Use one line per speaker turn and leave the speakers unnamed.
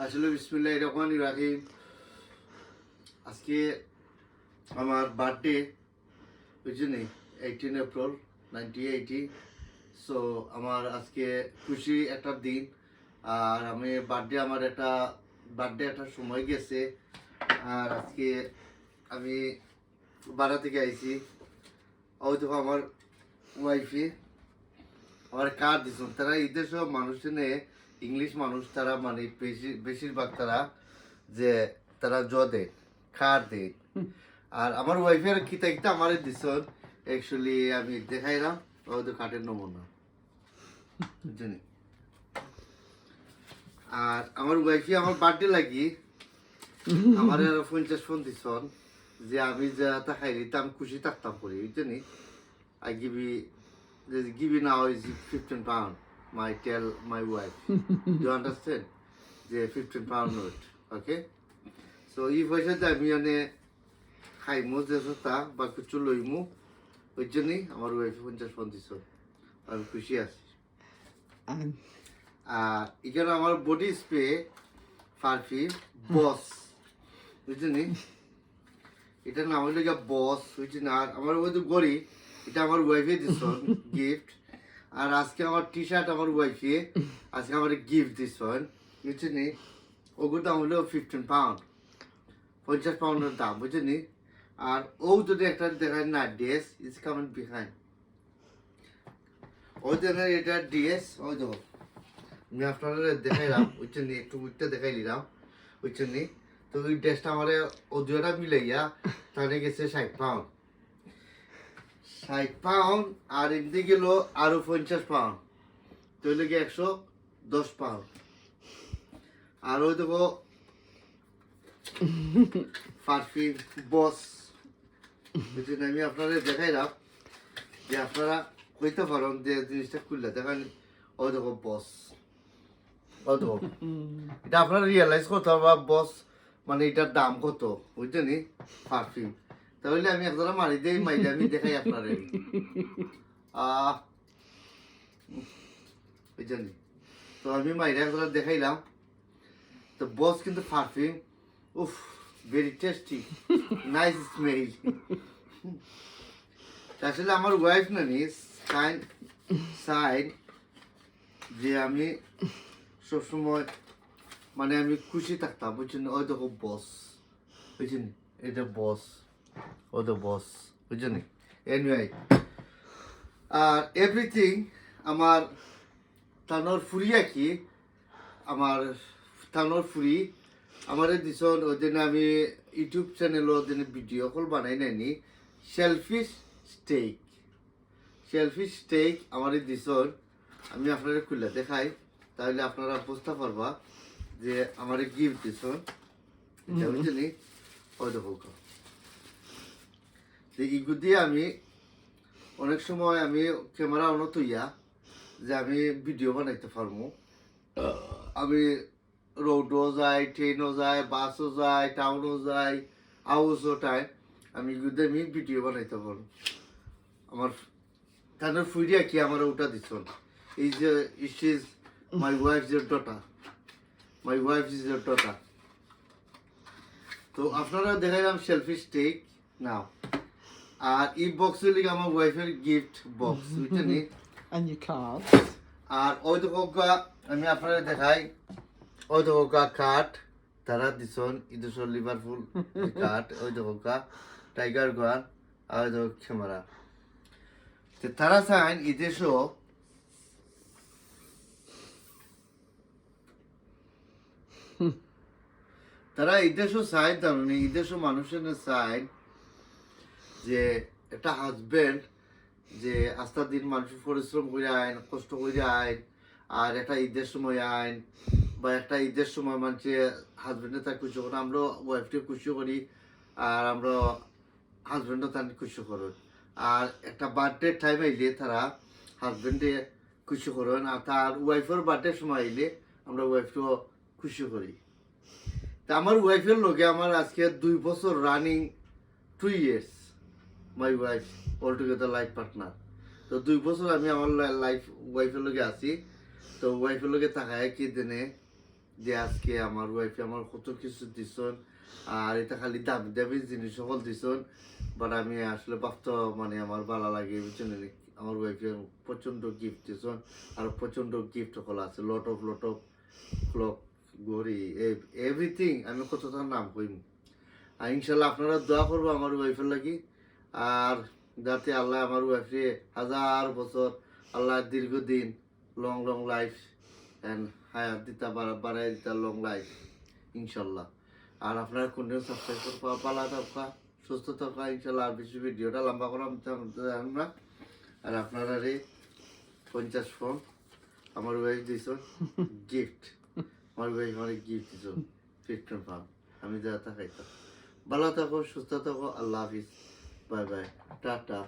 আসলে বিসমিল্লাহির রহমানির রহিম। আজকে আমার বার্থডে, বুঝলি, 18 এপ্রিল 1980। সো আমার আজকে খুশি একটা দিন। আর আমি আমার একটা সময় গেছে। আর আজকে আমি বাড়া থেকে আইছি। হয়তো আমার ওয়াইফে আমার কার্ড দিচ্ছেন। তারা এই দেশের মানুষ নিয়ে ইংলিশ মানুষ, তারা মানে বেশিরভাগ তারা যে তারা দেয়, কার্ড দেয়। আর আমার ওয়াইফের কিতা কিতা আমার দিচ্ছেন, অ্যাকচুয়ালি আমি দেখাইলাম হয়তো কার্ডের নমুনা, বুঝছেন। আর আমার ওয়াইফে আমার বার্থডে লাগি আমার 50 ফোন দিচ্ছেন যে আমি যা তা খাইলি তা আমি খুশি থাকতাম করি, বুঝছেন। I give you now is 15 pound. Tell my wife. Do you understand? The 15 pound note. Okay? So if I said that আমি খাইমু যে তা বা কিছু লইমু, ওই জন্যই আমার ওয়াইফ 50 ফোন দিছ। আমি খুশি আছি। আর এখানে আমার বডি স্প্রে পারফিউম বস, বুঝলি, এটার নাম হইল বস, বুঝছেন। আর আমার ওই তো গড়ি, এটা আমার ওয়াইফে দিছ গিফট। আর আজকে আমার টি শার্ট আমার ওয়াইফে আজকে আমার গিফট দিছ, বুঝছেন। ওগুলোর দাম হলো 15 পাউন্ড, 50 পাউন্ডের দাম, বুঝছেন। আর ও যদি একটা দেখায় না ড্রেস ইজ কামিং বিহাইন্ড, ওই জন্য এটা ড্রেস ওই দেখো আমি আপনারা দেখাইলাম, বুঝছেন, একটু উঠতে দেখাই নিলাম, বুঝছেন। তো ওই ড্রেসটা আমার ও দুটা মিলাইয়া তাহলে গেছে 60 পাউন্ড, 60 পাউন্ড। আর এমনি গেল আরো 50 পাউন্ড, তাহলে কি 110 পাউন্ড। আর ওই দেখো পারফিউম বস, বুঝছেন। আমি আপনাদের দেখাইলাম যে আপনারা কইতে পারেন যে জিনিসটা খুললে দেখেন, ওই দেখো বস, ওই দেখো। এটা আপনারা রিয়েলাইজ করতে হবে বস মানে এটার দাম কত, বুঝছেন, পারফিউম। তাহলে আমি একজোড়া মারি দিই, মাইলে আমি দেখাই আপনারে, বুঝছেন। তো আমি মাইরে একজোড়া দেখাইলাম। তো বস কিন্তু পারফিউম, উফ, ভেরি টেস্টি, নাইস স্মেল। আসলে আমার ওয়াইফ না সাইন যে আমি সবসময় মানে আমি খুশি থাকতাম, বুঝছেন। ওই দেখো বস, বুঝছেন, এটা বস, ও তো বস, বুঝছেন। এনিওয়ে, আর এভরিথিং আমার তানোর ফুরিয়া কি আমার তানোর ফুরি আমার দিছন। ওই দিন আমি ইউটিউব চ্যানেলও ওদিন ভিডিও কল বানাই নাইনি, সেলফিশ স্টেক আমার দিছন। আমি আপনারা খুলে দেখাই, তাহলে আপনারা বুঝতে পারবা যে আমার গিফট দিছন, বুঝছেন। ওই দেখো ইগু দিয়ে আমি অনেক সময় আমি ক্যামেরা অন তৈয়া যে আমি ভিডিও বানাইতে পারবো। আমি রোডও যাই, ট্রেনও যাই, বাসও যাই, টাউনও যাই, হাউসও টাই, আমি ইগুদে আমি ভিডিও বানাইতে পারবো। আমার তাদের ফুরিয়া কি আমার ওটা দিচ্ছেন, এই যে it is my wife is daughter, my wife is daughter. তো আপনারা দেখাইলাম সেলফি স্টেক নাও। আর এই বক্স হইলে আমার ওয়াইফের গিফট বক্স, বুঝছেন।
And your card.
আর ওই তো আমি আপনারা দেখাই, ওই তো কাঠ তারা দিছন ইদুসর লিভারপুল কাঠ, ওই তো টাইগার গান, আর ওই তো ক্যামেরা। তারা চাইন ইদেশও তারা ইদেশও চাই, তার মানে ইদেশও মানুষের চাই যে একটা হাজবেন্ড যে আস্তা দিন মানুষ পরিশ্রম করে আইন, কষ্ট করে আইন, আর একটা ঈদের সময় আইন বা একটা ঈদের সময় মানুষে হাজবেন্ডে তার খুশি করে, আমরা ওয়াইফকে খুশি করি আর আমরা হাজবেন্ডও তার খুশি করেন। আর একটা বার্থডে টাইম আইলে তারা হাজবেন্ডে খুশি করেন, আর তার ওয়াইফের বার্থডে সময় আইলে আমরা ওয়াইফকেও খুশি করি। তা আমার ওয়াইফের লগে আমার আজকে 2 বছর running, 2 years my wife all together life partner. তো 2 বছর আমি আমার লাইফ ওয়াইফের লগে আছি। তো ওয়াইফের লগে থাকায় কি দিনে যে আজকে আমার ওয়াইফে আমার কত কিছু দিছন, আর এটা খালি দামি দামি জিনিস সকল দিছন, বাট আমি আসলে ভাবতে মানে আমার ভালো লাগে বুঝছেন নি? আমার ওয়াইফে প্রচণ্ড গিফট দিছন, আর প্রচণ্ড গিফট সকল আছে, লট অফ ক্লক, ঘড়ি, এভরিথিং। আমি কতটার নাম কইম, আর ইনশাল্লাহ আপনারা দোয়া করবো আমার ওয়াইফের লাগি, আর যাতে আল্লাহ আমার ওয়াইফে 1000 বছর আল্লাহ দীর্ঘদিন লং লং লাইফ অ্যান্ড হায়াত দিতা বাড়াই দিতা লং লাইফ ইনশাল্লাহ। আর আপনারা কোনদিন সাবস্ক্রাইব করবা, পালা থাকা, সুস্থ থাকা ইনশাল্লাহ। আর বেশি ভিডিওটা লম্বা করা আমরা, আর আপনারা রে 50 ফোন আমার ওয়াইফ দিছ গিফট, আমার ওয়াইফ আমার গিফট দিছ 15 ফার্ম, আমি যা থাকাইতাম। ভালো থাকো, সুস্থ থাকো, আল্লাহ হাফিজ, বাই বাই, টাটা।